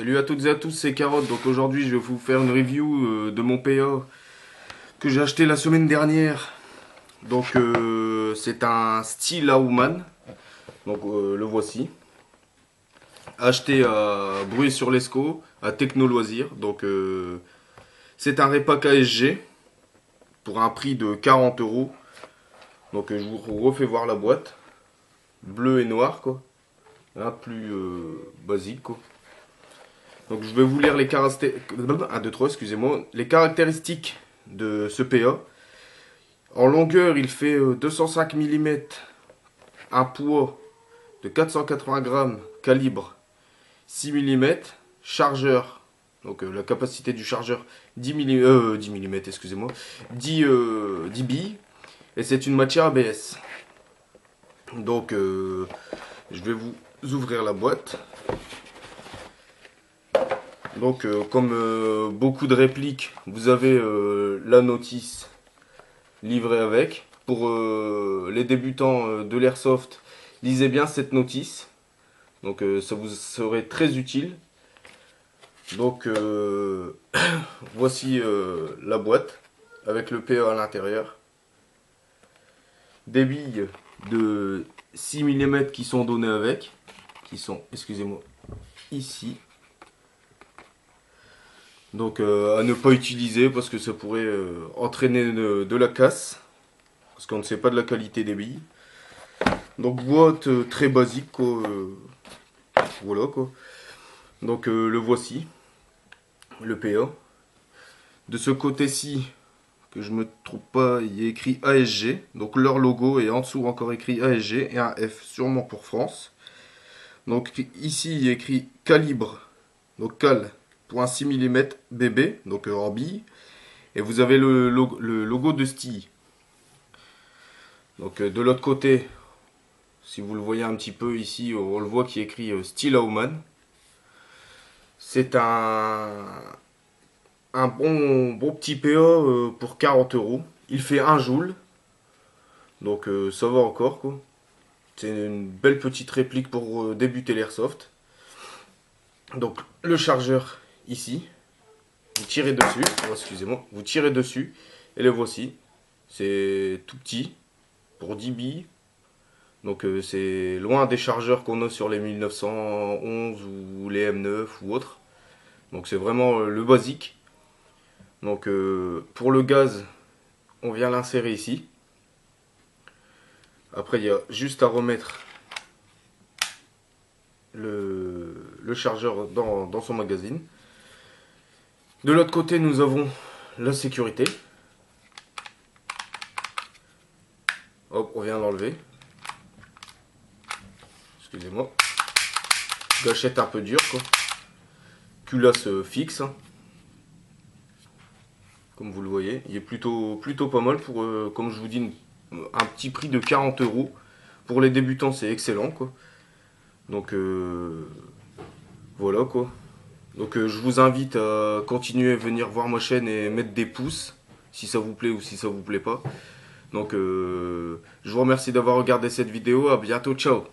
Salut à toutes et à tous, c'est Carotte. Donc aujourd'hui, je vais vous faire une review de mon PA que j'ai acheté la semaine dernière. Donc c'est un Steel Aumann. Donc le voici. Acheté à Bruy-sur-l'Escaut, à Techno Loisirs. Donc c'est un repack ASG pour un prix de 40 euros. Donc je vous refais voir la boîte. Bleu et noir quoi. Un plus basique quoi. Donc je vais vous lire les caractéristiques. 1, 2, 3, excusez-moi. Les caractéristiques de ce PA. En longueur, il fait 205 mm, un poids de 480 grammes, calibre 6 mm, chargeur. Donc la capacité du chargeur 10 mm, excusez-moi, 10 billes. Et c'est une matière ABS. Donc je vais vous ouvrir la boîte. Donc comme beaucoup de répliques, vous avez la notice livrée avec. Pour les débutants de l'airsoft, lisez bien cette notice. Donc ça vous serait très utile. Donc voici la boîte avec le PA à l'intérieur. Des billes de 6 mm qui sont données avec. Qui sont, excusez-moi, ici. Donc à ne pas utiliser parce que ça pourrait entraîner de la casse. Parce qu'on ne sait pas de la qualité des billes. Donc boîte très basique quoi. Voilà quoi. Donc le voici. Le PA. De ce côté-ci, que je me trompe pas, il y a écrit ASG. Donc leur logo et en dessous encore écrit ASG et un F sûrement pour France. Donc ici il y a écrit calibre. Donc cal. .6 mm BB, donc en bille. Et vous avez le logo de STI. Donc de l'autre côté, si vous le voyez un petit peu ici, on le voit qui est écrit Steel Aumann. C'est un bon petit PA pour 40 euros. Il fait 1 joule. Donc ça va encore quoi. C'est une belle petite réplique pour débuter l'airsoft. Donc le chargeur ici. Vous tirez dessus. Oh, excusez-moi. Vous tirez dessus. Et le voici. C'est tout petit. Pour 10 billes. Donc c'est loin des chargeurs qu'on a sur les 1911 ou les M9 ou autres. Donc c'est vraiment le basique. Donc pour le gaz, on vient l'insérer ici. Après il y a juste à remettre le chargeur dans son magazine. De l'autre côté nous avons la sécurité. Hop, on vient l'enlever. Excusez-moi. Gâchette un peu dure quoi. Culasse fixe. Comme vous le voyez, il est plutôt pas mal pour, comme je vous dis, un petit prix de 40 euros. Pour les débutants, c'est excellent, quoi. Donc, voilà, quoi. Donc, je vous invite à continuer à venir voir ma chaîne et mettre des pouces, si ça vous plaît ou si ça vous plaît pas. Donc, je vous remercie d'avoir regardé cette vidéo. À bientôt, ciao.